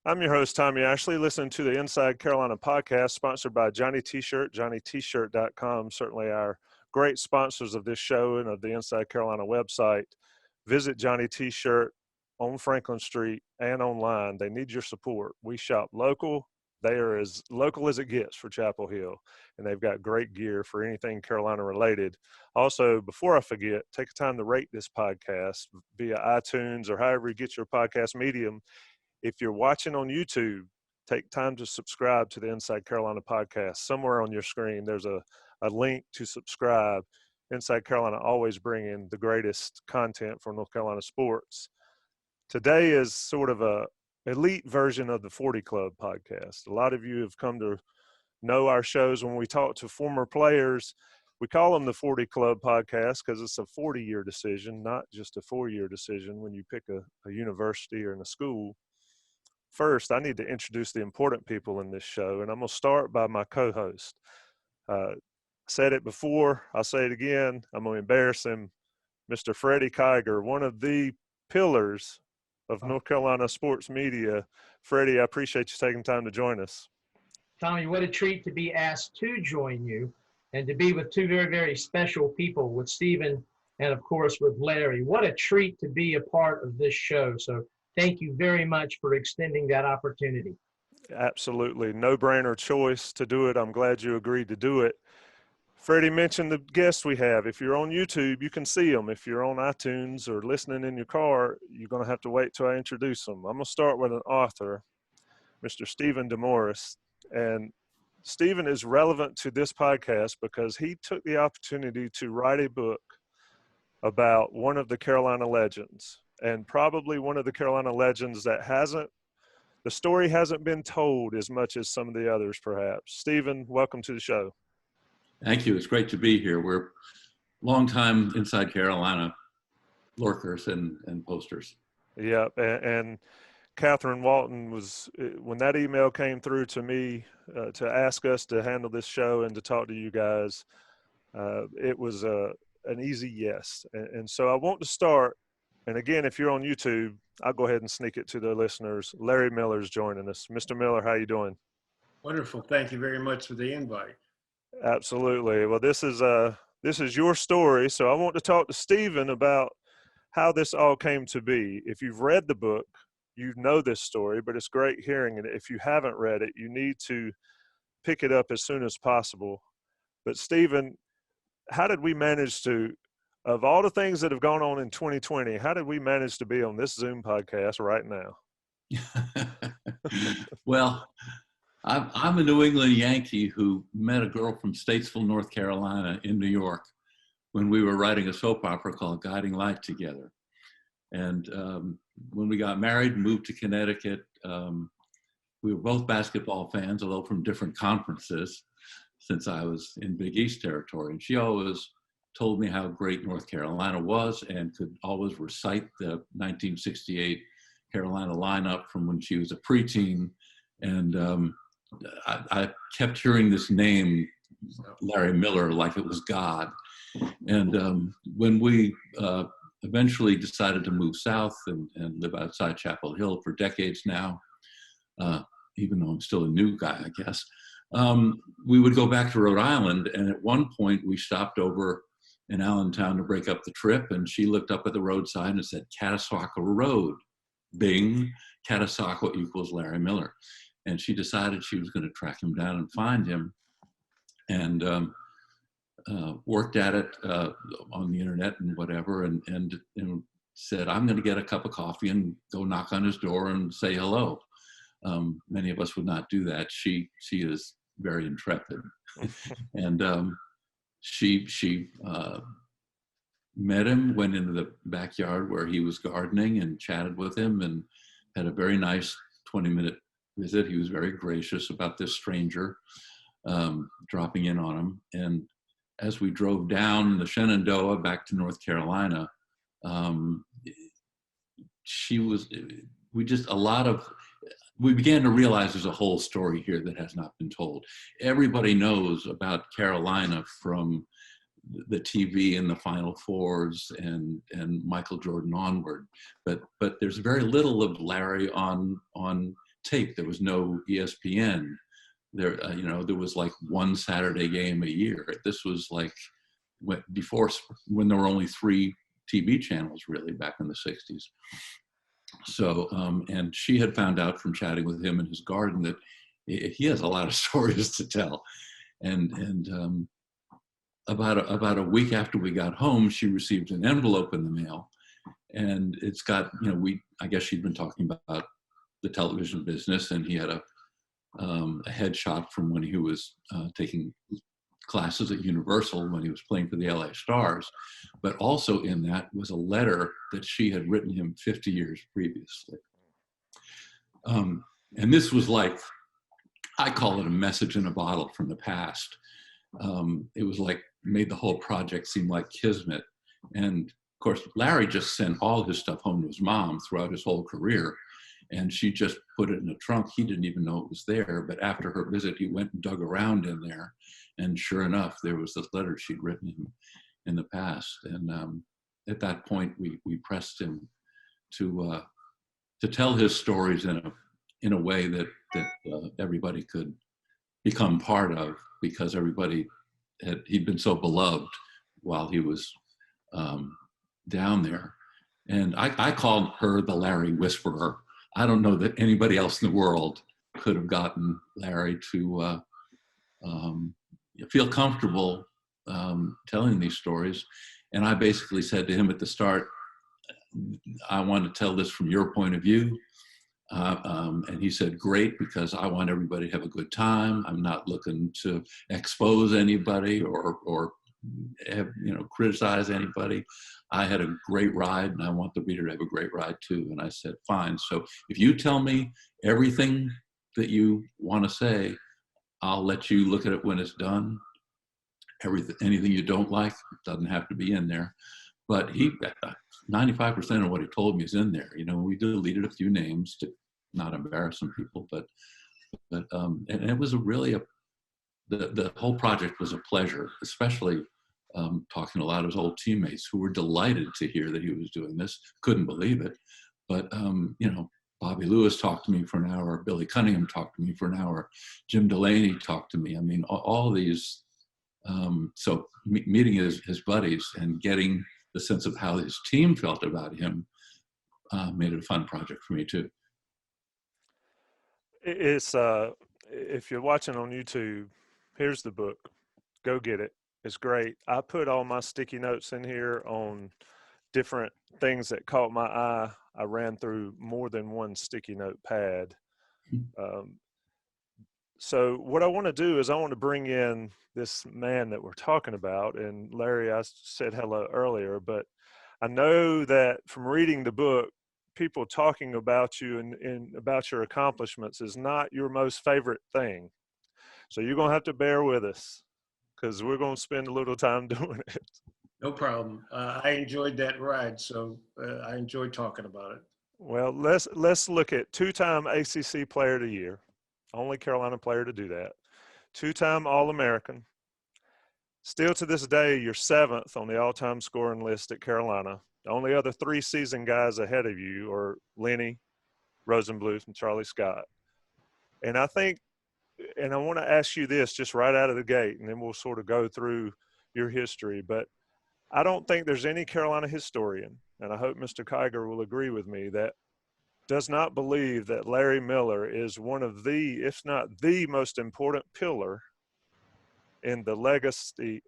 I'm your host, Tommy Ashley. Listen to the Inside Carolina podcast sponsored by Johnny T-Shirt, johnnytshirt.com. Certainly our great sponsors of this show and of the Inside Carolina website. Visit Johnny T-Shirt on Franklin Street and online. They need your support. We shop local. They are as local as it gets for Chapel Hill, and they've got great gear for anything Carolina related. Also, before I forget, take time to rate this podcast via iTunes or however you get your podcast medium. If you're watching on YouTube, take time to subscribe to the Inside Carolina podcast. Somewhere on your screen, there's a link to subscribe. Inside Carolina always bringing the greatest content for North Carolina sports. Today is sort of a elite version of the 40 Club podcast. A lot of you have come to know our shows when we talk to former players. We call them the 40 Club podcast because it's a 40-year decision, not just a 4-year decision when you pick a university or in a school. First, I need to introduce the important people in this show, and I'm going to start by my co-host. Said it before, I'll say it again. I'm going to embarrass him. Mr. Freddie Kiger, one of the pillars of North Carolina sports media. Freddie, I appreciate you taking time to join us. Tommy, what a treat to be asked to join you and to be with two very, very special people, with Stephen and, of course, with Larry. What a treat to be a part of this show. So thank you very much for extending that opportunity. Absolutely. No-brainer choice to do it. I'm glad you agreed to do it. Freddie mentioned the guests we have. If you're on YouTube, you can see them. If you're on iTunes or listening in your car, you're going to have to wait till I introduce them. I'm going to start with an author, Mr. Stephen Demorest. And Stephen is relevant to this podcast because he took the opportunity to write a book about one of the Carolina legends, and probably one of the Carolina legends that the story hasn't been told as much as some of the others, perhaps. Stephen, welcome to the show. Thank you. It's great to be here. We're longtime Inside Carolina lurkers and posters. Yep. And Catherine Walton when that email came through to me to ask us to handle this show and to talk to you guys, it was an easy yes. And so I want to start, and again, if you're on YouTube, I'll go ahead and sneak it to the listeners. Larry Miller's joining us. Mr. Miller, how you doing? Wonderful. Thank you very much for the invite. Absolutely. Well, this is your story, so I want to talk to Stephen about how this all came to be. If you've read the book, you know this story, but it's great hearing it. If you haven't read it, you need to pick it up as soon as possible. But Stephen, how did we manage to, of all the things that have gone on in 2020, how did we manage to be on this Zoom podcast right now? Well, I'm a New England Yankee who met a girl from Statesville, North Carolina in New York when we were writing a soap opera called Guiding Light together. And when we got married and moved to Connecticut, we were both basketball fans, although from different conferences, since I was in Big East territory. And she always told me how great North Carolina was and could always recite the 1968 Carolina lineup from when she was a preteen. And I kept hearing this name, Larry Miller, like it was God. And when we eventually decided to move south and live outside Chapel Hill for decades now, even though I'm still a new guy, I guess, we would go back to Rhode Island. And at one point we stopped over in Allentown to break up the trip. And she looked up at the road sign and said, Catasauqua Road, bing, Catasauqua equals Larry Miller. And she decided she was going to track him down and find him, and worked at it on the internet and whatever, and said, I'm going to get a cup of coffee and go knock on his door and say hello. Many of us would not do that. She is very intrepid. And she met him, went into the backyard where he was gardening and chatted with him, and had a very nice 20-minute visit. He was very gracious about this stranger dropping in on him. And as we drove down the Shenandoah back to North Carolina, we began to realize there's a whole story here that has not been told. Everybody knows about Carolina from the TV and the Final Fours and Michael Jordan onward, but there's very little of Larry on tape. There was no ESPN. There, there was like one Saturday game a year. This was like when there were only 3 TV channels really back in the 60s. So, and she had found out from chatting with him in his garden that he has a lot of stories to tell. And about a week after we got home, she received an envelope in the mail, and it's got, I guess she'd been talking about the television business, and he had a headshot from when he was taking classes at Universal when he was playing for the LA Stars. But also in that was a letter that she had written him 50 years previously. And this was like, I call it a message in a bottle from the past. It was like, made the whole project seem like kismet. And of course, Larry just sent all his stuff home to his mom throughout his whole career. And she just put it in a trunk. He didn't even know it was there. But after her visit, he went and dug around in there. And sure enough, there was this letter she'd written him in the past. And at that point, we pressed him to tell his stories in a way that everybody could become part of, because he'd been so beloved while he was down there. And I called her the Larry Whisperer. I don't know that anybody else in the world could have gotten Larry to feel comfortable telling these stories. And I basically said to him at the start, I want to tell this from your point of view. And he said, great, because I want everybody to have a good time. I'm not looking to expose anybody or criticize anybody. I had a great ride, and I want the reader to have a great ride too. And I said, fine. So if you tell me everything that you want to say, I'll let you look at it when it's done. Anything you don't like doesn't have to be in there. But 95% of what he told me is in there. We deleted a few names to not embarrass some people, but and it was the whole project was a pleasure, especially talking to a lot of his old teammates who were delighted to hear that he was doing this, couldn't believe it. But, Bobby Lewis talked to me for an hour, Billy Cunningham talked to me for an hour, Jim Delaney talked to me. I mean, all these, so meeting his buddies and getting the sense of how his team felt about him made it a fun project for me too. It's if you're watching on YouTube, here's the book. Go get it. It's great. I put all my sticky notes in here on different things that caught my eye. I ran through more than one sticky note pad. So what I want to do is I want to bring in this man that we're talking about. And Larry, I said hello earlier, but I know that from reading the book, people talking about you and about your accomplishments is not your most favorite thing. So you're going to have to bear with us, because we're going to spend a little time doing it. No problem. I enjoyed that ride, so I enjoyed talking about it. Well, let's look at 2-time ACC Player of the Year, only Carolina player to do that, 2-time All-American. Still to this day, you're 7th on the all-time scoring list at Carolina. The only other 3 seasoned guys ahead of you are Lenny Rosenbluth and Charlie Scott. And I think, and I want to ask you this just right out of the gate, and then we'll sort of go through your history, but I don't think there's any Carolina historian, and I hope Mr. Kiger will agree with me, that does not believe that Larry Miller is one of the, if not the most important pillar in the legacy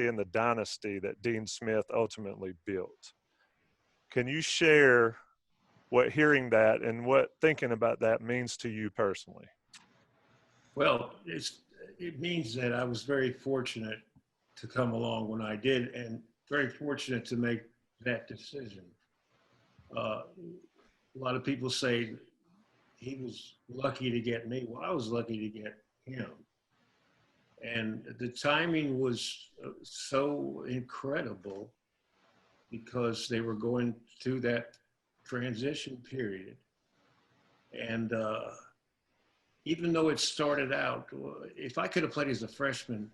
and the dynasty that Dean Smith ultimately built. Can you share what hearing that and what thinking about that means to you personally? Well, it means that I was very fortunate to come along when I did, and very fortunate to make that decision. A lot of people say he was lucky to get me. Well, I was lucky to get him. And the timing was so incredible because they were going through that transition period. And even though it started out, if I could have played as a freshman,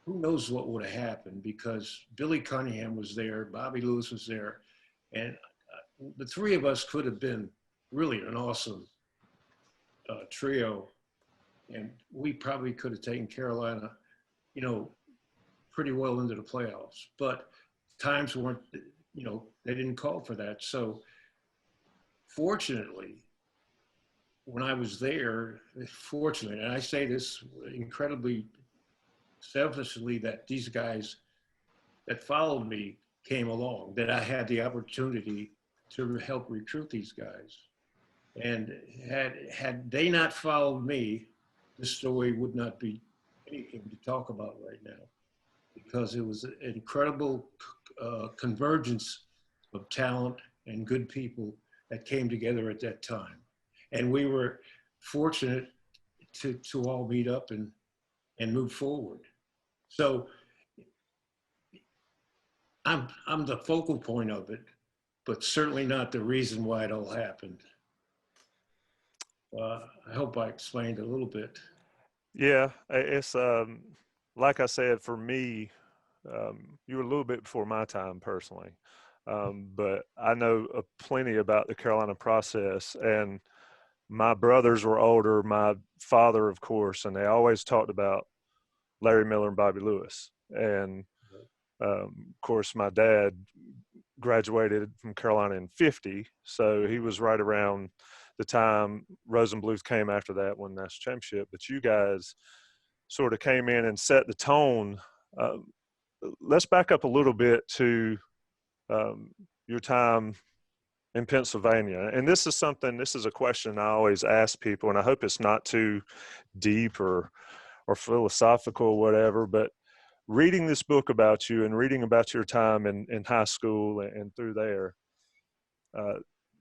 who knows what would have happened, because Billy Cunningham was there, Bobby Lewis was there, and the 3 of us could have been really an awesome trio, and we probably could have taken Carolina, you know, pretty well into the playoffs. But times weren't, you know, they didn't call for that. So fortunately, when I was there, fortunately, and I say this incredibly selfishly, that these guys that followed me came along, that I had the opportunity to help recruit these guys. And had they not followed me, this story would not be anything to talk about right now, because it was an incredible convergence of talent and good people that came together at that time. And we were fortunate to all meet up and move forward. So I'm the focal point of it, but certainly not the reason why it all happened. I hope I explained a little bit. Yeah, it's like I said, for me, you were a little bit before my time personally, but I know plenty about the Carolina process. And my brothers were older, my father, of course, and they always talked about Larry Miller and Bobby Lewis. And of course, my dad graduated from Carolina in '50, so he was right around the time Rosenbluth came after that, won the national championship. But you guys sort of came in and set the tone. Let's back up a little bit to your time in Pennsylvania. And this is a question I always ask people, and I hope it's not too deep or philosophical or whatever, but reading this book about you and reading about your time in high school and through there,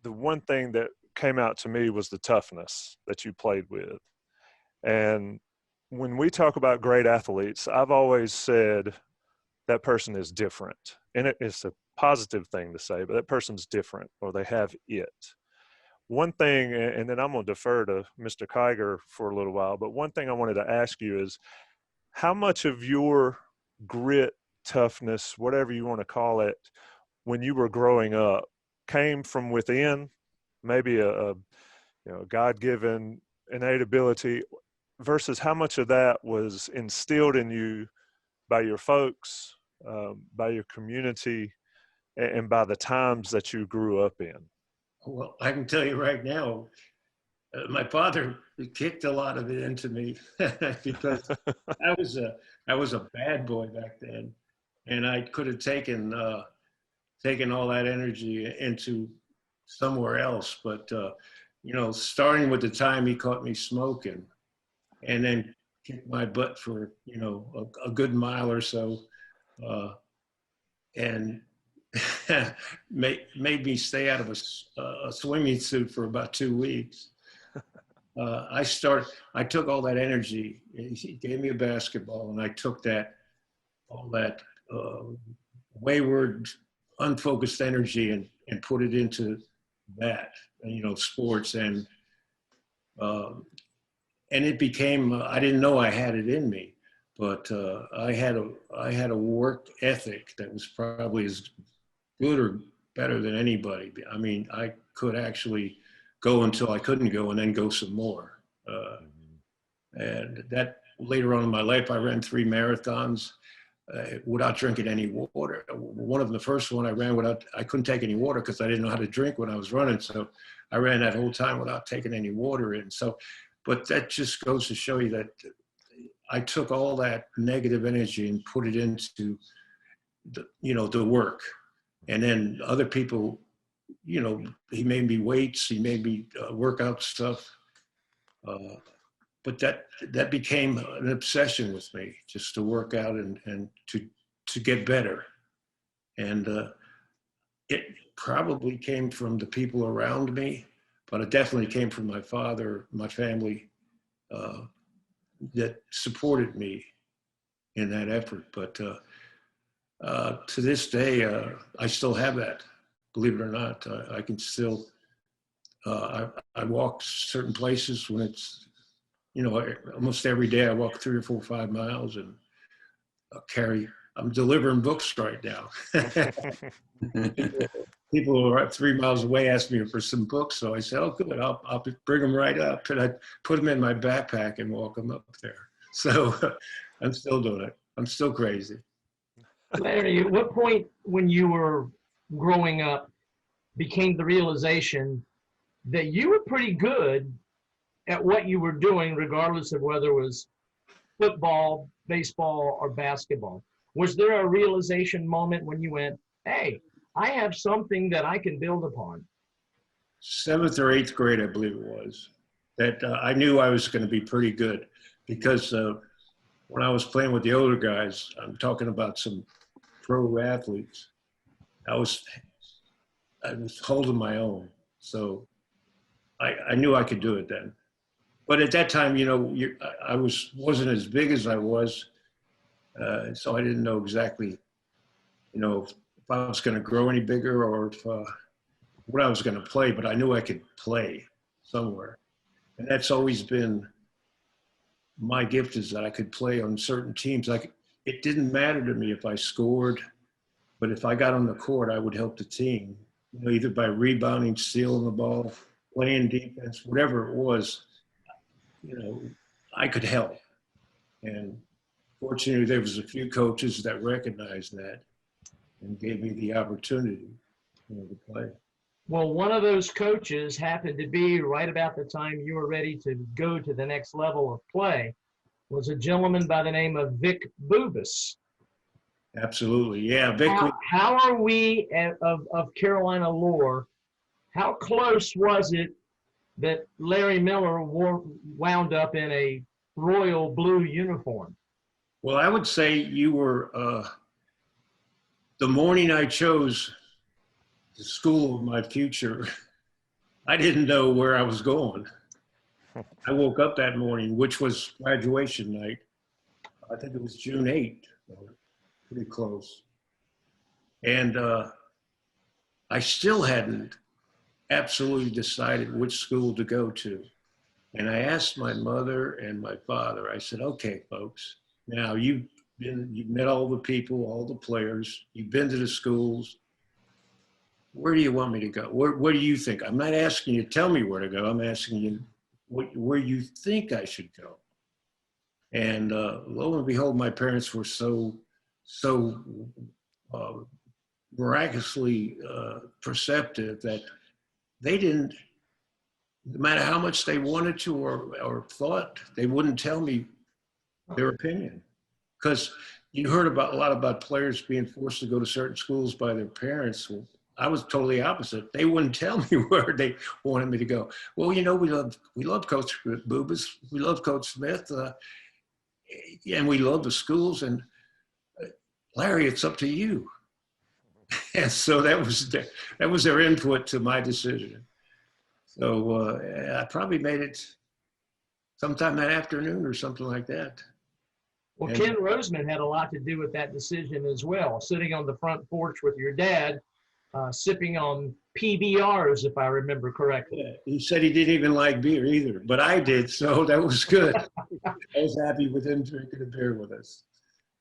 the one thing that came out to me was the toughness that you played with. And when we talk about great athletes, I've always said that person is different. And it's a positive thing to say, but that person's different, or they have it. One thing, and then I'm going to defer to Mr. Kiger for a little while, but one thing I wanted to ask you is, how much of your grit, toughness, whatever you want to call it, when you were growing up, came from within, maybe a God-given innate ability, versus how much of that was instilled in you by your folks, by your community, and by the times that you grew up in? Well, I can tell you right now, my father kicked a lot of it into me because I was a bad boy back then, and I could have taken all that energy into somewhere else. But you know, starting with the time he caught me smoking, and then kicked my butt for, you know, a good mile or so, and made me stay out of a swimming suit for about 2 weeks. I took all that energy. He gave me a basketball, and I took all that wayward, unfocused energy and put it into that, you know, sports. And it became, I didn't know I had it in me, but I had a work ethic that was probably as good or better than anybody. I mean, I could actually go until I couldn't go and then go some more. And that later on in my life, I ran 3 marathons without drinking any water. One of the first one I ran I couldn't take any water because I didn't know how to drink when I was running. So I ran that whole time without taking any water in. So, but that just goes to show you that I took all that negative energy and put it into the work. And then other people, you know, he made me weights, he made me workout stuff. But that became an obsession with me, just to work out and to get better. And it probably came from the people around me, but it definitely came from my father, my family, that supported me in that effort. But to this day, I still have that, believe it or not. I can still, I walk certain places when it's, you know, almost every day I walk 3 or 4 or 5 miles and I'm delivering books right now. People who are 3 miles away asked me for some books, so I said, "Oh, good, I'll bring them right up," and I put them in my backpack and walk them up there. So I'm still doing it. I'm still crazy. Larry, at what point when you were growing up became the realization that you were pretty good at what you were doing, regardless of whether it was football, baseball, or basketball? Was there a realization moment when you went, hey, I have something that I can build upon? 7th or 8th grade, I believe it was, that I knew I was going to be pretty good because when I was playing with the older guys, I'm talking about some pro athletes, I was holding my own. So I knew I could do it then. But at that time, I wasn't as big as I was, so I didn't know exactly, if I was going to grow any bigger or if what I was going to play. But I knew I could play somewhere, and that's always been my gift, is that I could play on certain teams. It didn't matter to me if I scored, but if I got on the court, I would help the team, either by rebounding, stealing the ball, playing defense, whatever it was. I could help. And fortunately, there was a few coaches that recognized that and gave me the opportunity, to play. Well, one of those coaches happened to be right about the time you were ready to go to the next level of play, was a gentleman by the name of Vic Bubas. Absolutely. Yeah, Vic. How are we of Carolina lore? How close was it that Larry Miller wound up in a royal blue uniform? Well, I would say you were the morning I chose the school of my future. I didn't know where I was going. I woke up that morning, which was graduation night. I think it was June 8th, pretty close. And I still hadn't absolutely decided which school to go to. And I asked my mother and my father, I said, okay, folks, now you've met all the people, all the players, you've been to the schools. Where do you want me to go? Where do you think? I'm not asking you to tell me where to go. I'm asking you where you think I should go. And lo and behold, my parents were so miraculously perceptive that they didn't, no matter how much they wanted to or thought, they wouldn't tell me their opinion. Because you heard a lot about players being forced to go to certain schools by their parents. Well, I was totally opposite. They wouldn't tell me where they wanted me to go. Well, we love Coach Bubas, we love Coach Smith, and we love the schools. And Larry, it's up to you. And so that was their input to my decision. So I probably made it sometime that afternoon or something like that. Well, Ken Roseman had a lot to do with that decision as well, sitting on the front porch with your dad, sipping on PBRs, if I remember correctly. Yeah, he said he didn't even like beer either, but I did, so that was good. I was happy with him drinking a beer with us.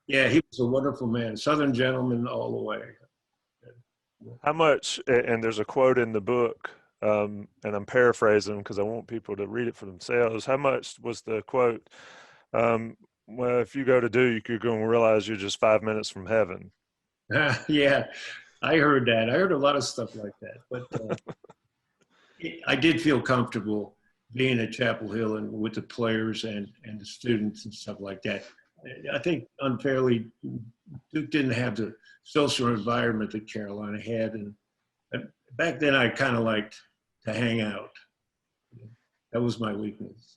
Yeah, he was a wonderful man, Southern gentleman all the way. How much, and there's a quote in the book, and I'm paraphrasing because I want people to read it for themselves. How much was the quote? Well, if you go to Duke, you're going to realize you're just 5 minutes from heaven. Yeah, I heard that. I heard a lot of stuff like that. But I did feel comfortable being at Chapel Hill and with the players and the students and stuff like that. I think unfairly, Duke didn't have the social environment that Carolina had. And back then, I kind of liked to hang out. That was my weakness.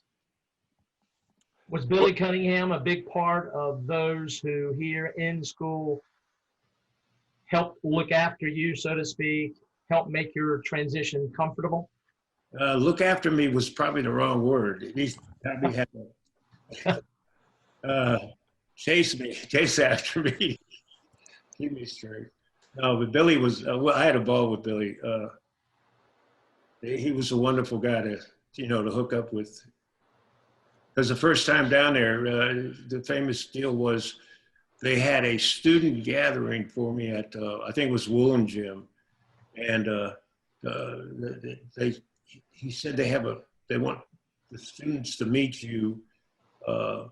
Was Billy Cunningham a big part of those who here in school helped look after you, so to speak, help make your transition comfortable? Look after me was probably the wrong word. He probably had to chase after me, keep me straight. No, but Billy was, I had a ball with Billy. He was a wonderful guy to hook up with. Because the first time down there, the famous deal was they had a student gathering for me at, I think it was Woolen Gym. And he said they want the students to meet you. I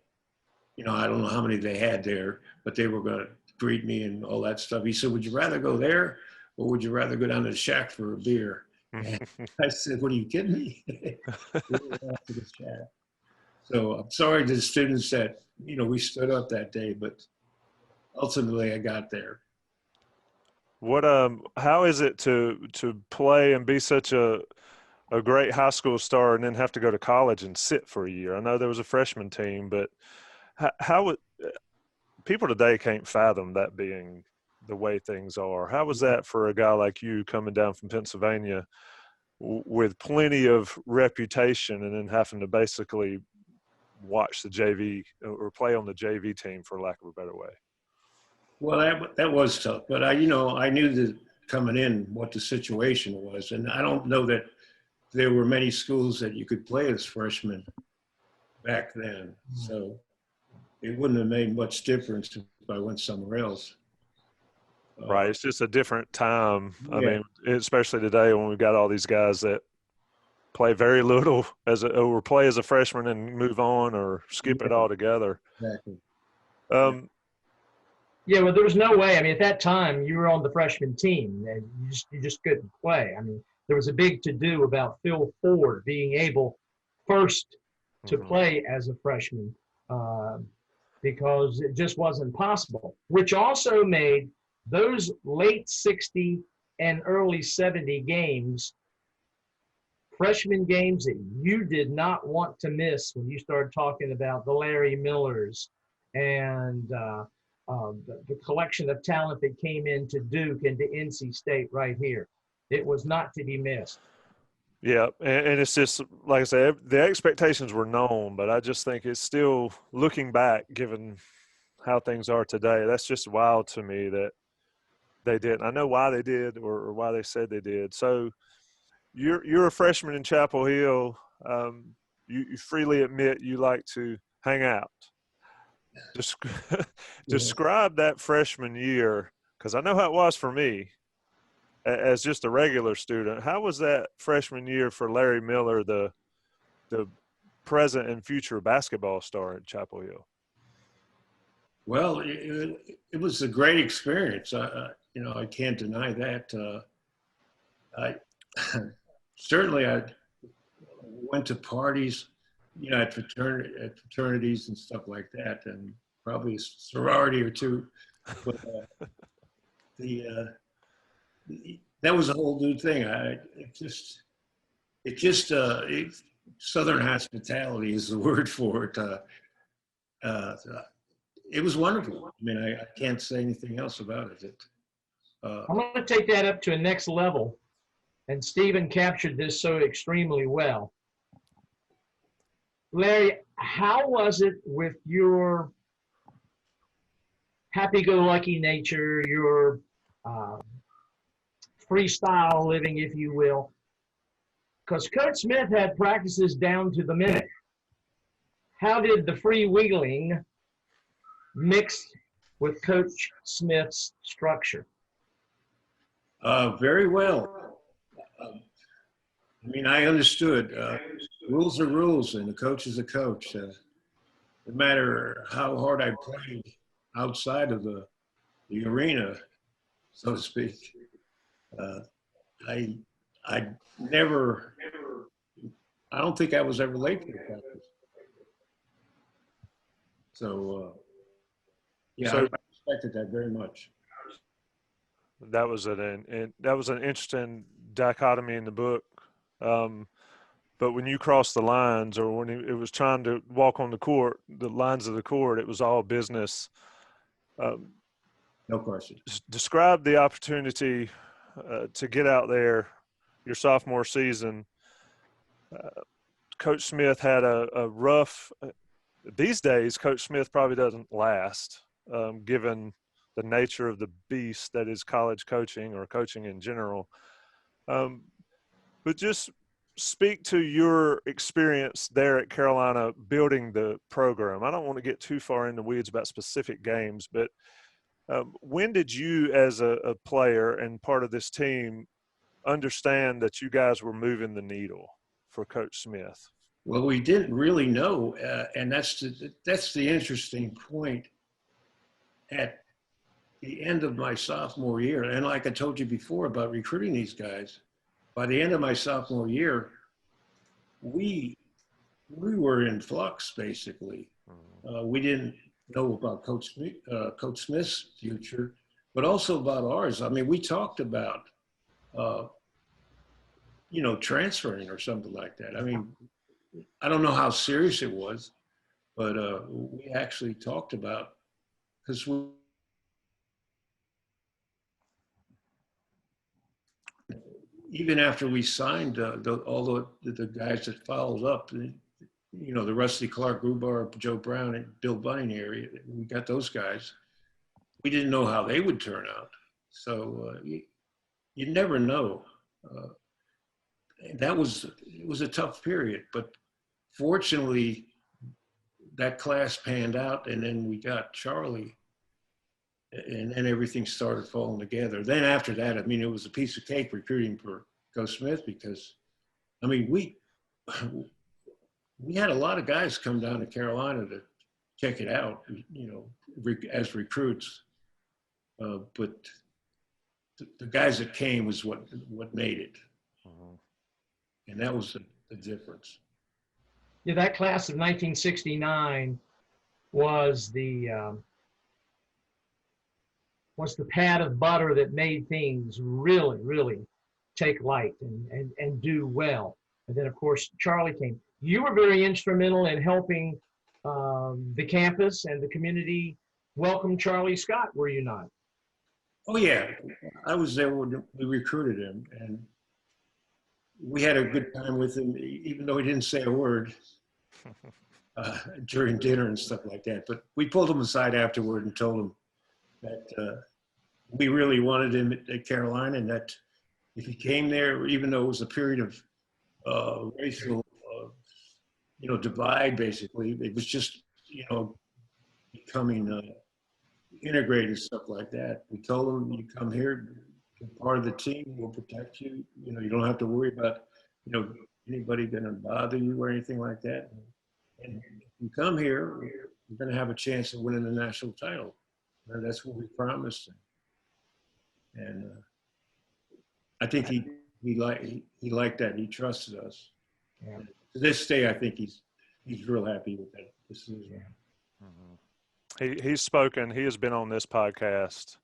don't know how many they had there, but they were going to greet me and all that stuff. He said, would you rather go there or would you rather go down to the shack for a beer? And I said, what, are you kidding me? We were off to the shack. So I'm sorry to the students that, we stood up that day, but ultimately I got there. What how is it to play and be such a great high school star and then have to go to college and sit for a year? I know there was a freshman team, but how would people today can't fathom that being the way things are. How was that for a guy like you coming down from Pennsylvania with plenty of reputation and then having to basically watch the JV or play on the JV team, for lack of a better way? Well, that was tough, but I knew that coming in what the situation was, and I don't know that there were many schools that you could play as freshmen back then. So it wouldn't have made much difference if I went somewhere else. Right. It's just a different time. Yeah. I mean, especially today when we've got all these guys that play very little or play as a freshman and move on or skip it altogether. Exactly. Yeah, well, there was no way. I mean, at that time, you were on the freshman team, and you just couldn't play. I mean, there was a big to-do about Phil Ford being able first to play as a freshman because it just wasn't possible, which also made those late 60 and early 70 games freshman games that you did not want to miss when you started talking about the Larry Millers and the collection of talent that came into Duke and to NC State right here. It was not to be missed. Yeah, and it's just, like I said, the expectations were known, but I just think it's still, looking back, given how things are today, that's just wild to me that they didn't. I know why they did or why they said they did. So you're a freshman in Chapel Hill. You freely admit you like to hang out. Describe that freshman year, because I know how it was for me as just a regular student. How was that freshman year for Larry Miller, the present and future basketball star at Chapel Hill? Well, it was a great experience. I can't deny that. I certainly I went to parties, at fraternities and stuff like that, and probably a sorority or two. But that was a whole new thing. Southern hospitality is the word for it. It was wonderful. I mean, I can't say anything else about it. I'm going to take that up to a next level. And Stephen captured this so extremely well. Larry, how was it with your happy-go-lucky nature, your freestyle living, if you will? Because Coach Smith had practices down to the minute. How did the freewheeling mix with Coach Smith's structure? Very well. I mean, I understood rules are rules, and a coach is a coach. No matter how hard I played outside of the arena, so to speak, I don't think I was ever late for the practice. So, I respected that very much. That was an interesting dichotomy in the book. But when you crossed the lines, or when it was trying to walk on the court, the lines of the court, it was all business. No question. Describe the opportunity to get out there your sophomore season. Coach Smith had a rough – these days, Coach Smith probably doesn't last, given the nature of the beast that is college coaching or coaching in general. But just speak to your experience there at Carolina building the program. I don't want to get too far in the weeds about specific games, but when did you, as a player and part of this team, understand that you guys were moving the needle for Coach Smith? Well, we didn't really know, and that's the interesting point. At the end of my sophomore year, and like I told you before about recruiting these guys, by the end of my sophomore year, we were in flux basically. We didn't know about Coach Smith's future, but also about ours. I mean, we talked about, transferring or something like that. I mean, I don't know how serious it was, but we actually talked about, because even after we signed all the guys that followed up, the Rusty Clark, Grubar, Joe Brown, and Bill Bunning area, we got those guys. We didn't know how they would turn out. So you never know. It was a tough period, but fortunately that class panned out, and then we got Charlie, and then everything started falling together. Then after that, I mean, it was a piece of cake recruiting for Coach Smith, because, I mean, we had a lot of guys come down to Carolina to check it out, as recruits. But the guys that came was what made it. And that was the difference. Yeah, that class of 1969 was the pat of butter that made things really, really take light and do well. And then, of course, Charlie came. You were very instrumental in helping the campus and the community welcome Charlie Scott, were you not? Oh, yeah. I was there when we recruited him, and we had a good time with him, even though he didn't say a word during dinner and stuff like that. But we pulled him aside afterward and told him that we really wanted him at Carolina, and that if he came there, even though it was a period of racial, divide, basically, it was just, becoming integrated, stuff like that. We told him, you come here, you're part of the team, we'll protect you. You don't have to worry about, anybody going to bother you or anything like that. And if you come here, you're going to have a chance of winning the national title. And that's what we promised him. And I think he liked that. He trusted us. Yeah. And to this day, I think he's real happy with that decision. Yeah. Mm-hmm. He's spoken. He has been on this podcast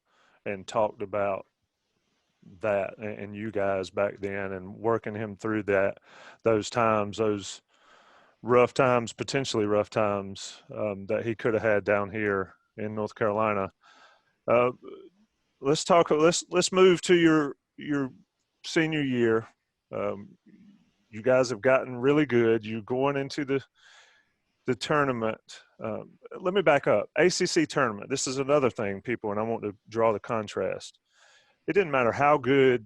and talked about that and you guys back then, and working him through those times, those rough times, potentially rough times that he could have had down here in North Carolina. Let's move to your senior year. You guys have gotten really good. You going into the tournament. Let me back up. ACC tournament. This is another thing, people, and I want to draw the contrast. It didn't matter how good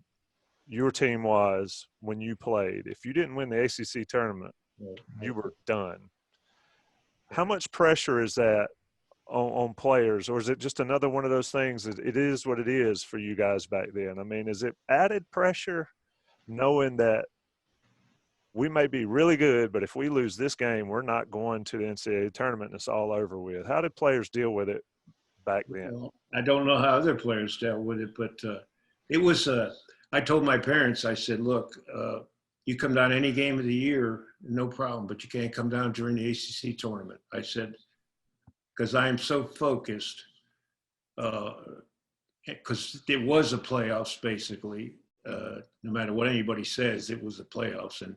your team was when you played. If you didn't win the ACC tournament, you were done. How much pressure is that on players, or is it just another one of those things that it is what it is for you guys back then? I mean, is it added pressure knowing that we may be really good, but if we lose this game, we're not going to the NCAA tournament and it's all over with? How did players deal with it back then? Well, I don't know how other players dealt with it, but it was I told my parents, I said, look, you come down any game of the year, no problem, but you can't come down during the ACC tournament. I said, because I am so focused, because it was a playoffs, basically. No matter what anybody says, it was a playoffs. And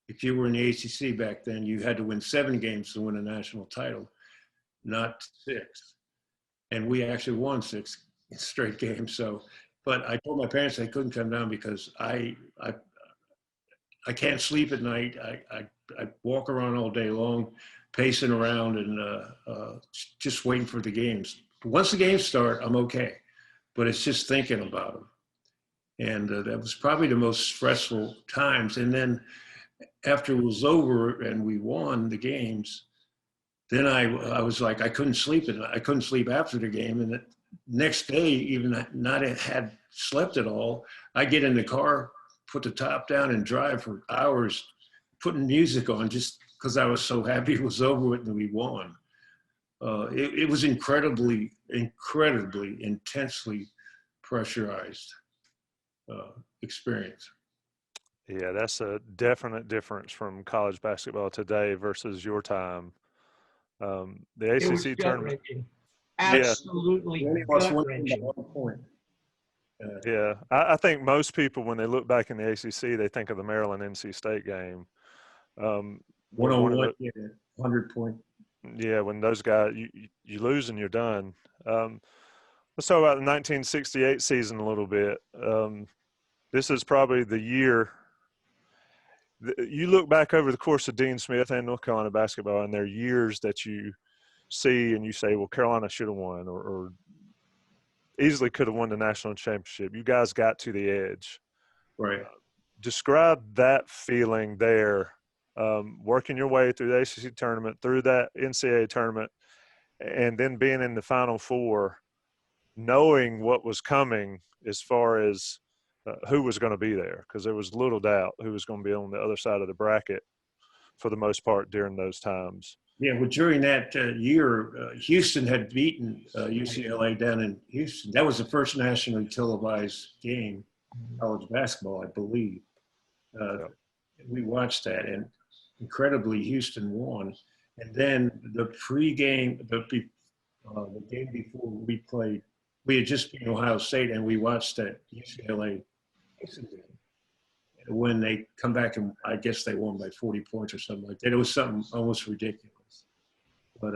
if you were in the ACC back then, you had to win 7 games to win a national title, not 6. And we actually won 6 straight games. So, but I told my parents I couldn't come down because I can't sleep at night. I walk around all day long, pacing around and just waiting for the games. Once the games start, I'm okay, but it's just thinking about them. And that was probably the most stressful times. And then after it was over and we won the games, then I was like, I couldn't sleep, and I couldn't sleep after the game. And the next day, even not had slept at all, I get in the car, put the top down, and drive for hours, putting music on just because I was so happy it was over with and we won. It was incredibly, intensely pressurized experience. Yeah, that's a definite difference from college basketball today versus your time. The It was ACC gut tournament. wrenching. Yeah, Absolutely We only lost gut one by wrenching. 1 point. yeah. I think most people, when they look back in the ACC, they think of the Maryland NC State game. Where one of 1-on-1, the, yeah, 100-point. yeah, when those guys, you lose and you're done. Let's talk about the 1968 season a little bit. This is probably the year you look back over the course of Dean Smith and North Carolina basketball, and there are years that you see and you say, well, Carolina should have won or easily could have won the national championship. You guys got to the edge. Right. Describe that feeling there, working your way through the ACC tournament, through that NCAA tournament, and then being in the Final Four, knowing what was coming as far as who was going to be there, because there was little doubt who was going to be on the other side of the bracket for the most part during those times. Yeah, well, during that year, Houston had beaten UCLA down in Houston. That was the first nationally televised game, college basketball, I believe. We watched that, and incredibly, Houston won. And then the pregame, the game before we played, we had just beaten Ohio State, and we watched that UCLA Houston game. When they come back, and I guess they won by 40 points or something like that. It was something almost ridiculous. But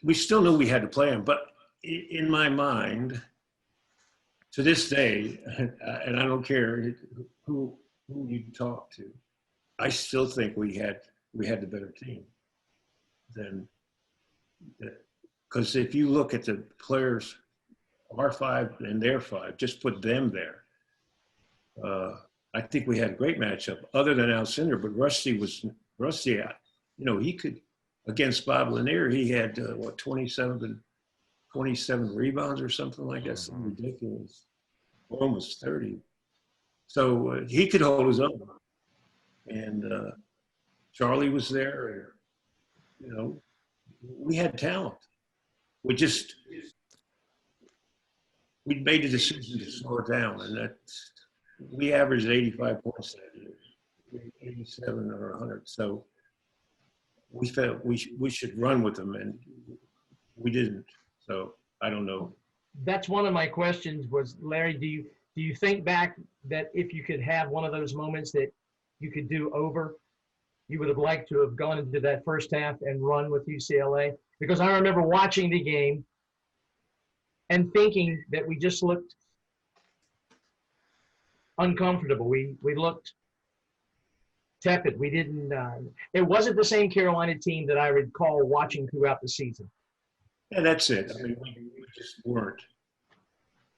we still knew we had to play them. But in my mind, to this day, and I don't care who you talk to, I still think we had the better team than because if you look at the players, our five and their five, just put them there. I think we had a great matchup, other than Alcindor, but Rusty. He could against Bob Lanier. He had 27 rebounds or something like that, something ridiculous, almost 30. So he could hold his own. And Charlie was there. We had talent. We made the decision to slow it down, and that we averaged 85 points that year, 87 or 100. So we felt we should run with them, and we didn't. So I don't know. That's one of my questions was, Larry, do you think back that if you could have one of those moments that you could do over, you would have liked to have gone into that first half and run with UCLA? Because I remember watching the game and thinking that we just looked uncomfortable. We looked tepid. We didn't. It wasn't the same Carolina team that I recall watching throughout the season. Yeah, that's it. I mean, we just weren't.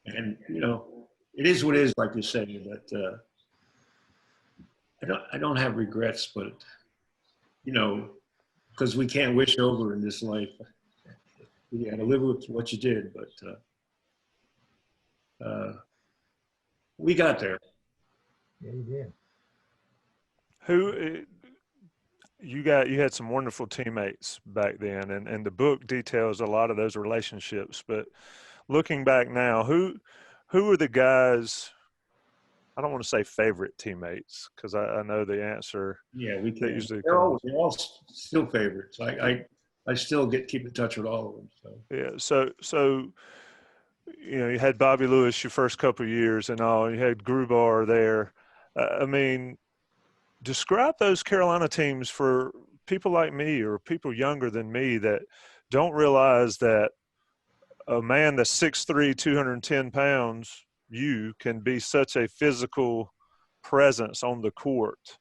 And it is what it is, like you say. But I don't have regrets, but because we can't wish over in this life. You got to live with what you did, but we got there. Yeah, you did. You had some wonderful teammates back then, and the book details a lot of those relationships. But looking back now, who are the guys? I don't want to say favorite teammates because I know the answer. Yeah, we can. Usually they're all still favorites. I still keep in touch with all of them. So yeah, so you had Bobby Lewis your first couple of years and all. You had Grubar there. I mean, describe those Carolina teams for people like me or people younger than me that don't realize that a man that's 6'3", 210 pounds, you can be such a physical presence on the court.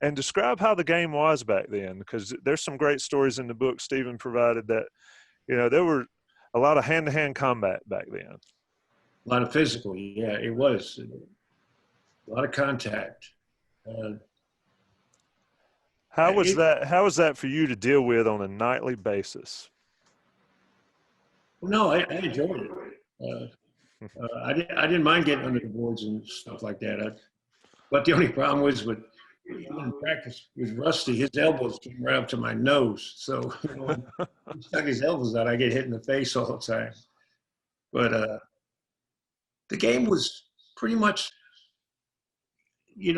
And describe how the game was back then, because there's some great stories in the book Stephen provided that, there were a lot of hand-to-hand combat back then. a lot of physical. Yeah, it was. a lot of contact. How was that for you to deal with on a nightly basis? No, I enjoyed it. I didn't mind getting under the boards and stuff like that. But the only problem was with in practice with Rusty, his elbows came right up to my nose. So when he stuck his elbows out, I get hit in the face all the time. But the game was pretty much, we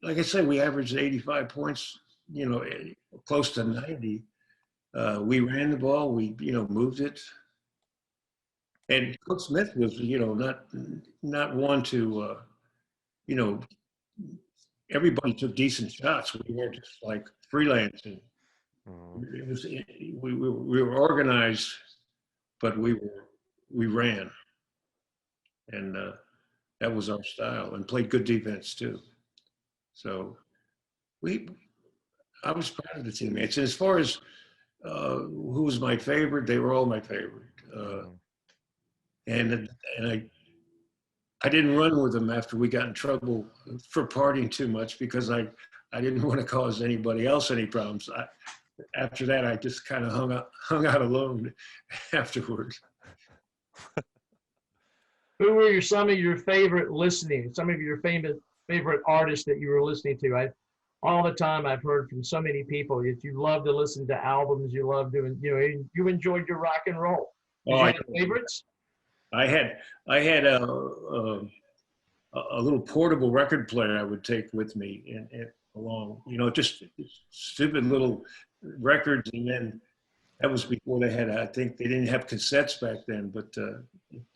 like I said, we averaged 85 points, close to 90. We ran the ball, we moved it. And Coach Smith was, not one to, everybody took decent shots. We weren't just like freelancing. It was, we were organized, but we ran, and that was our style, and played good defense too. So I was proud of the teammates. And as far as who was my favorite, they were all my favorite. And I didn't run with them after we got in trouble for partying too much, because I didn't want to cause anybody else any problems. After that, I just kind of hung out alone afterwards. Who were some of your favorite listening? Some of your favorite artists that you were listening to? All the time I've heard from so many people that you love to listen to albums. You love doing, you enjoyed your rock and roll. Did you have favorites? I had a little portable record player I would take with me and along, just stupid little records. And then that was before they had, I think they didn't have cassettes back then, but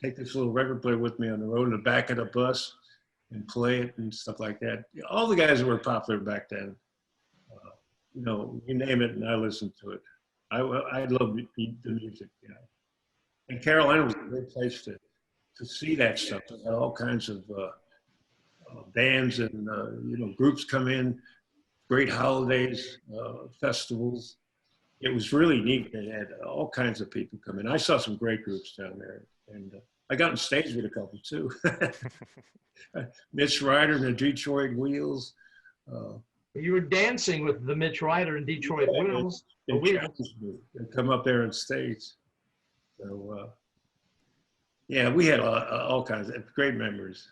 take this little record player with me on the road in the back of the bus and play it and stuff like that. All the guys that were popular back then, you name it and I listened to it. I love the music, And Carolina was a great place to see that stuff. They had all kinds of bands and groups come in, great holidays, festivals. It was really neat. They had all kinds of people come in. I saw some great groups down there, and I got on stage with a couple too. Mitch Ryder and the Detroit Wheels. You were dancing with the Mitch Ryder and Detroit Wheels. They come up there on stage. So, we had all kinds of great memories.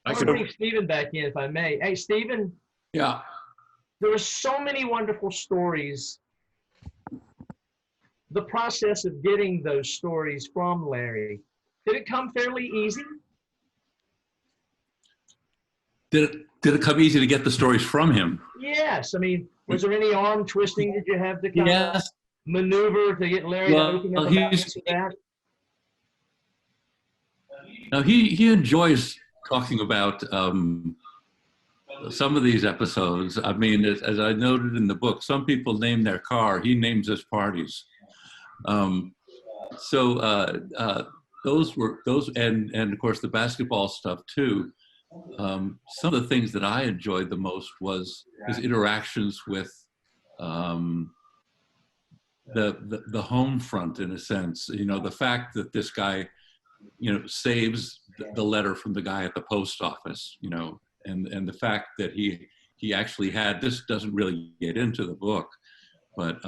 I could bring Stephen back in, if I may. Hey, Stephen. Yeah. There were so many wonderful stories. The process of getting those stories from Larry, did it come fairly easy? Did it come easy to get the stories from him? Yes. I mean, was there any arm twisting that you have to kind of maneuver to get Larry to open up about this or that? Now he enjoys talking about some of these episodes. I mean, as I noted in the book, some people name their car. He names his parties. Those, and of course the basketball stuff too. Some of the things that I enjoyed the most was his interactions with the home front, in a sense. The fact that this guy, saves the letter from the guy at the post office, and the fact that he actually had, this doesn't really get into the book, but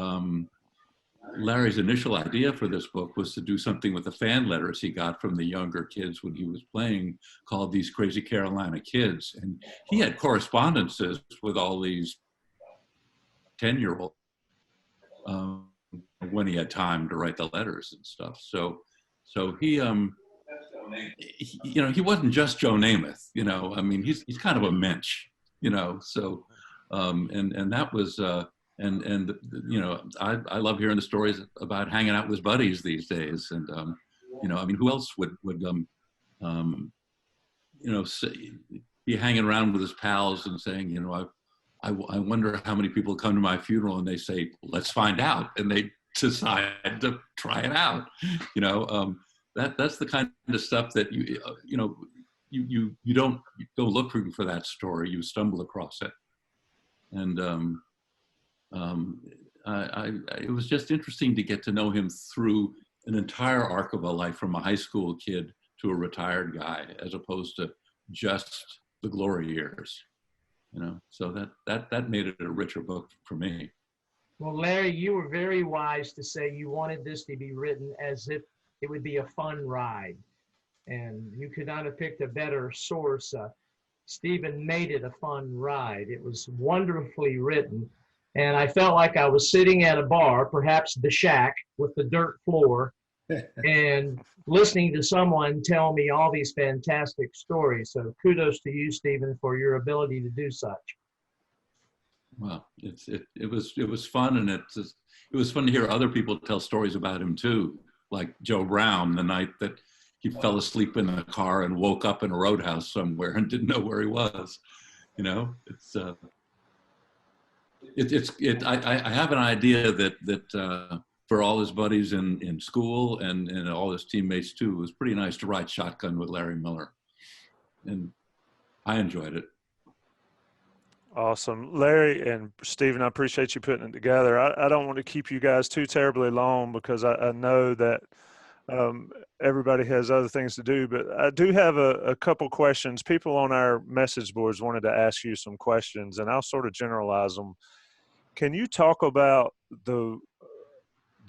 Larry's initial idea for this book was to do something with the fan letters he got from the younger kids when he was playing, called These Crazy Carolina Kids. And he had correspondences with all these 10-year-olds when he had time to write the letters and stuff. So he he wasn't just Joe Namath, I mean, he's kind of a mensch, and that was, I love hearing the stories about hanging out with his buddies these days. And, I mean, who else would be hanging around with his pals and saying, I wonder how many people come to my funeral, and they say, let's find out. And they decide to try it out, that's the kind of stuff that you don't go looking for that story, you stumble across it. And it was just interesting to get to know him through an entire arc of a life, from a high school kid to a retired guy, as opposed to just the glory years. So that made it a richer book for me. Well, Larry, you were very wise to say you wanted this to be written as if it would be a fun ride. And you could not have picked a better source. Stephen made it a fun ride. It was wonderfully written. And I felt like I was sitting at a bar, perhaps the Shack with the dirt floor, and listening to someone tell me all these fantastic stories. So kudos to you, Stephen, for your ability to do such. Well, it was fun, and it was fun to hear other people tell stories about him too, like Joe Brown, the night that he fell asleep in the car and woke up in a roadhouse somewhere and didn't know where he was. I have an idea that for all his buddies in school and all his teammates too, it was pretty nice to ride shotgun with Larry Miller, and I enjoyed it. Awesome. Larry and Stephen, I appreciate you putting it together. I don't want to keep you guys too terribly long because I know that everybody has other things to do, but I do have a couple questions. People on our message boards wanted to ask you some questions, and I'll sort of generalize them. Can you talk about the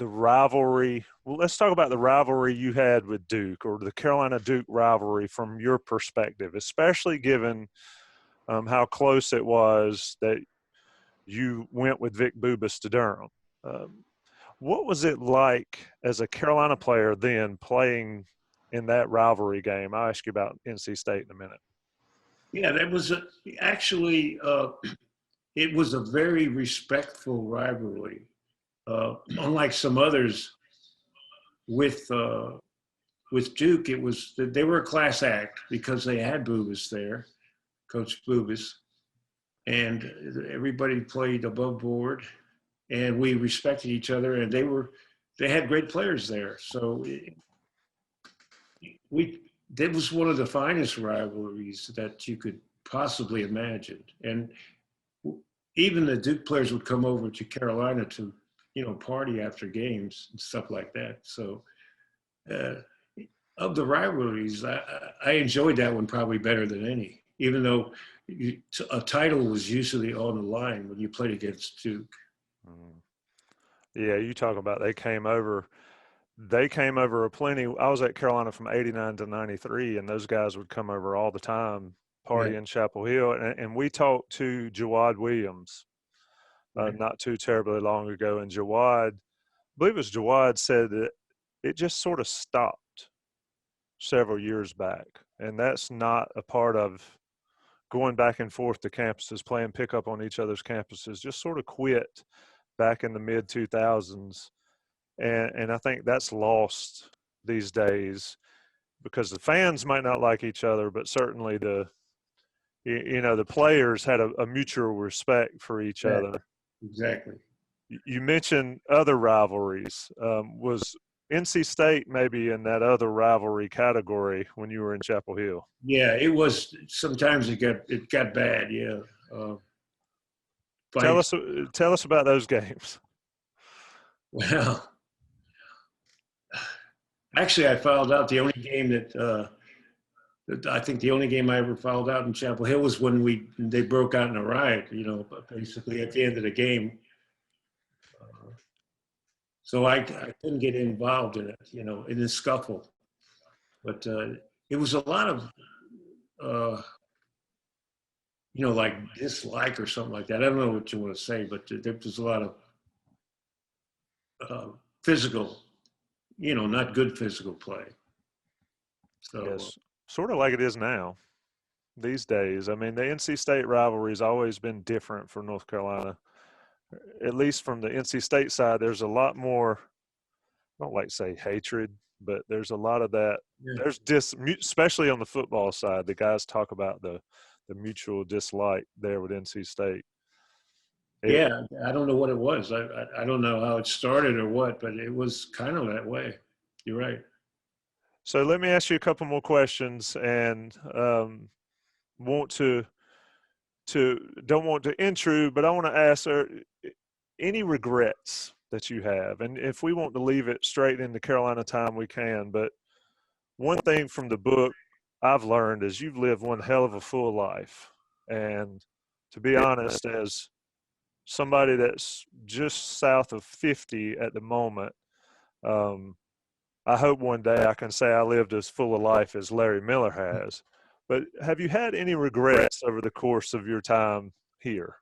rivalry? Well, let's talk about the rivalry you had with Duke, or the Carolina-Duke rivalry from your perspective, especially given how close it was that you went with Vic Bubas to Durham. What was it like as a Carolina player then playing in that rivalry game? I'll ask you about NC State in a minute. Yeah, that was actually it was a very respectful rivalry. Unlike some others with Duke, they were a class act because they had Bubas there, Coach Bubas, and everybody played above board, and we respected each other, and they had great players there. So that was one of the finest rivalries that you could possibly imagine. And even the Duke players would come over to Carolina to, party after games and stuff like that. So of the rivalries, I enjoyed that one probably better than any, even though a title was usually on the line when you played against Duke. Yeah, you talk about they came over a plenty. I was at Carolina from 89 to 93, and those guys would come over all the time, party in Chapel Hill. And we talked to Jawad Williams not too terribly long ago, and I believe it was Jawad, said that it just sort of stopped several years back, and that's not a part of going back and forth to campuses, playing pickup on each other's campuses, just sort of quit back in the mid 2000s. And I think that's lost these days because the fans might not like each other, but certainly the players had a mutual respect for each other. Exactly. You mentioned other rivalries. Was NC State maybe in that other rivalry category when you were in Chapel Hill? Yeah, it was. Sometimes it got bad. Yeah. Tell us about those games. Well, actually, I fouled out. The only game that I think the only game I ever fouled out in Chapel Hill was when they broke out in a riot. Basically at the end of the game. So I couldn't get involved in it, in this scuffle. But it was a lot of, like dislike or something like that. I don't know what you want to say, but there was a lot of physical, not good physical play. So, yes, sort of like it is now these days. I mean, the NC State rivalry has always been different for North Carolina. At least from the NC State side, there's a lot more, I don't like to say hatred, but there's a lot of that. Yeah. There's especially on the football side, the guys talk about the mutual dislike there with NC State. Yeah, I don't know what it was. I don't know how it started or what, but it was kind of that way. You're right. So let me ask you a couple more questions, and don't want to intrude, but I want to ask, any regrets that you have? And if we want to leave it straight into Carolina time, we can, but one thing from the book I've learned is you've lived one hell of a full life. And to be honest, as somebody that's just south of 50 at the moment, I hope one day I can say I lived as full a life as Larry Miller has. But have you had any regrets over the course of your time here?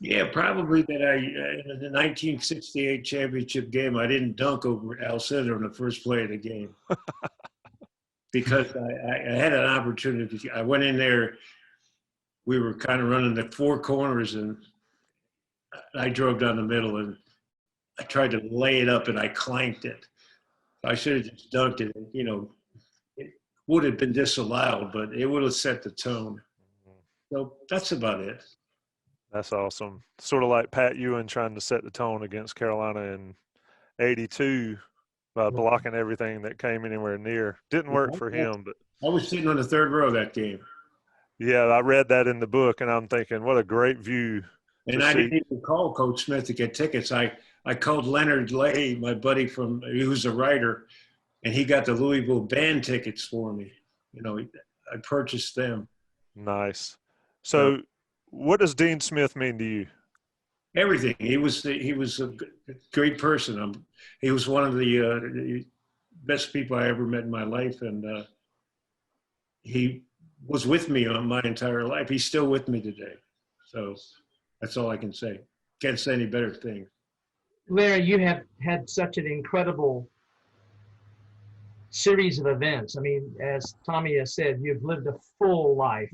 Yeah, probably that in the 1968 championship game, I didn't dunk over Al Center in the first play of the game because I had an opportunity. I went in there. We were kind of running the four corners, and I drove down the middle, and I tried to lay it up, and I clanked it. I should have just dunked it. You know, it would have been disallowed, but it would have set the tone. So that's about it. That's awesome. Sort of like Pat Ewan trying to set the tone against Carolina in '82 by blocking everything that came anywhere near. Didn't work for him, but I was sitting on the third row of that game. yeah, I read that in the book, and I'm thinking, what a great view And I didn't even call Coach Smith to get tickets. I called Leonard Lay, my buddy who's a writer, and he got the Louisville band tickets for me. You know, I purchased them. Nice. So what does Dean Smith mean to you? Everything. He was a great person. He was one of the best people I ever met in my life, and he was with me on my entire life. He's still with me today. So that's all I can say. Can't say any better thing. Larry, you have had such an incredible series of events. I mean, as Tommy has said, you've lived a full life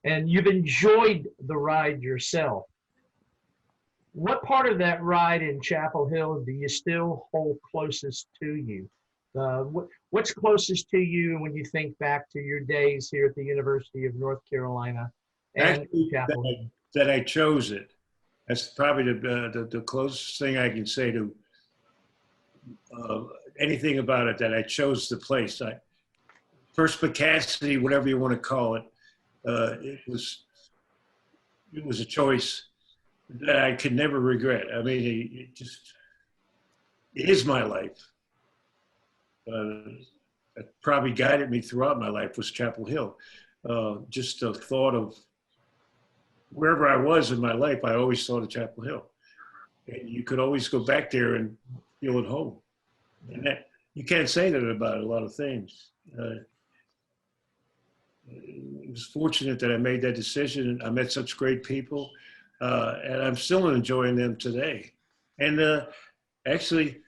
and you've enjoyed the ride yourself. What part of that ride in Chapel Hill do you still hold closest to you? What's closest to you when you think back to your days here at the University of North Carolina and Actually, Chapel Hill? That I chose it. That's probably the closest thing I can say to anything about it, that I chose the place. Perspicacity, whatever you want to call it, it was a choice that I could never regret. I mean, it is my life. That probably guided me throughout my life was Chapel Hill. Just the thought of wherever I was in my life, I always thought of Chapel Hill. And you could always go back there and feel at home. And that, you can't say that about a lot of things. I was fortunate that I made that decision. I met such great people, and I'm still enjoying them today. And actually,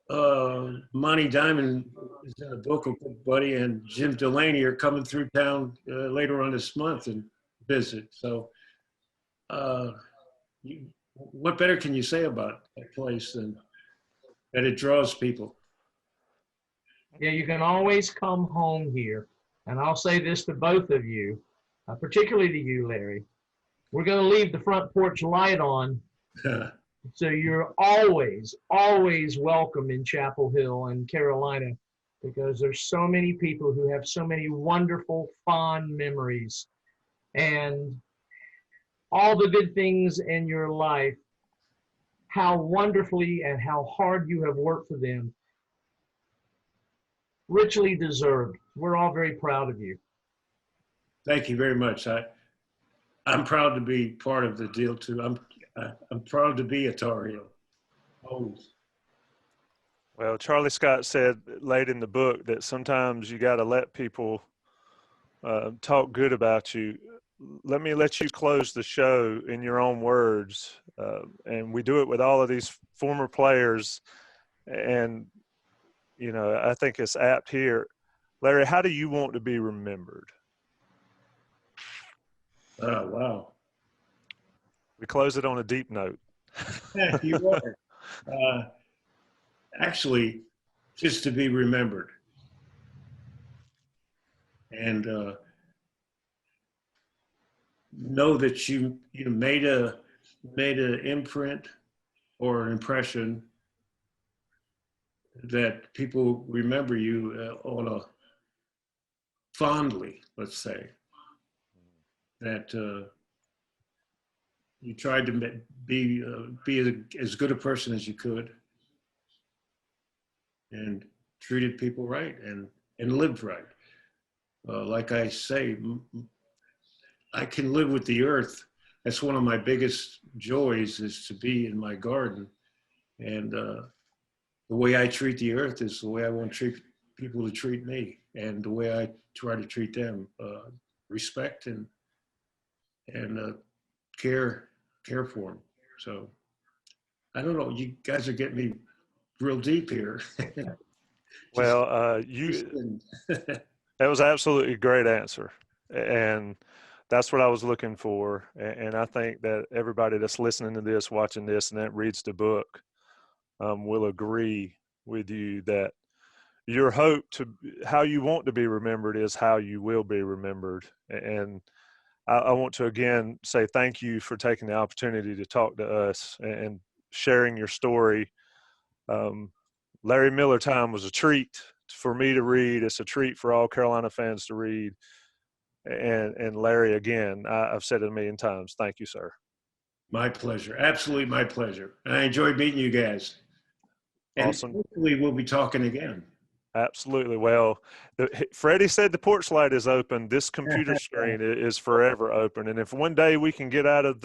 Monty Diamond is in a book, a good buddy, and Jim Delaney are coming through town later on this month and visit. So what better can you say about that place than that it draws people? Yeah, you can always come home here. And I'll say this to both of you, particularly to you, Larry. We're going to leave the front porch light on. So you're always, always welcome in Chapel Hill and Carolina, because there's so many people who have so many wonderful, fond memories. And all the good things in your life, how wonderfully and how hard you have worked for them, richly deserved. We're all very proud of you. Thank you very much. I'm proud to be part of the deal too. I'm proud to be a Tar Heel. Always. Well, Charlie Scott said late in the book that sometimes you got to let people talk good about you. Let me let you close the show in your own words. And we do it with all of these former players. And, you know, I think it's apt here. Larry, how do you want to be remembered? Oh, wow. We close it on a deep note. You are. Actually, just to be remembered. And know that you made an imprint or an impression that people remember you on a fondly, let's say, that you tried to be as good a person as you could, and treated people right and lived right. Like I say, I can live with the earth. That's one of my biggest joys, is to be in my garden. And the way I treat the earth is the way I want people to treat me, and the way I try to treat them, respect and care for them. So I don't know, you guys are getting me real deep here. Well, that was absolutely a great answer. And that's what I was looking for. And I think that everybody that's listening to this, watching this, and that reads the book will agree with you that your hope to how you want to be remembered is how you will be remembered. And I want to again say thank you for taking the opportunity to talk to us and sharing your story. Larry Miller Time was a treat for me to read. It's a treat for all Carolina fans to read. And Larry, again, I've said it a million times. Thank you, sir. My pleasure. Absolutely my pleasure. And I enjoyed meeting you guys. And Awesome. hopefully we'll be talking again. Absolutely. Well, Freddie said the porch light is open. This computer screen is forever open. And if one day we can get out of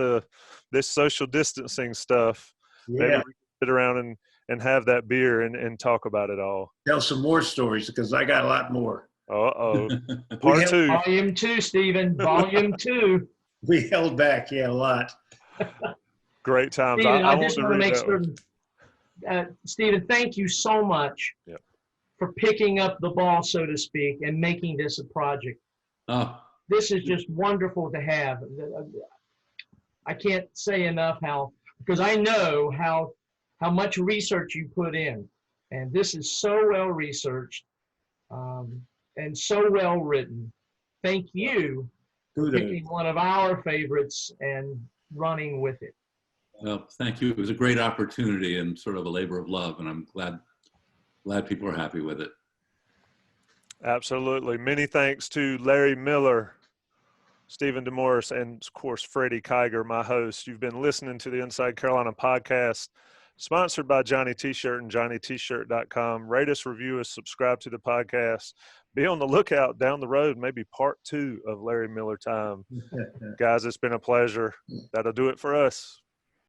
this social distancing stuff, maybe we can sit around and have that beer and talk about it all. Tell some more stories, because I got a lot more. Uh-oh. Part 2. Volume 2, Stephen. Volume 2. We held back, a lot. Great times. Stephen, I just want want to make read certain. Stephen, thank you so much for picking up the ball, so to speak, and making this a project. This is just wonderful to have. I can't say enough because I know how much research you put in, and this is so well researched and so well written. Thank you for picking one of our favorites and running with it. Well, thank you. It was a great opportunity and sort of a labor of love, and I'm glad people are happy with it. Absolutely. Many thanks to Larry Miller, Stephen Demorest, and of course, Freddie Kiger, my host. You've been listening to the Inside Carolina podcast, sponsored by Johnny T-Shirt and JohnnyT-Shirt.com. Rate us, review us, subscribe to the podcast. Be on the lookout down the road, maybe part 2 of Larry Miller Time. Guys, it's been a pleasure. That'll do it for us.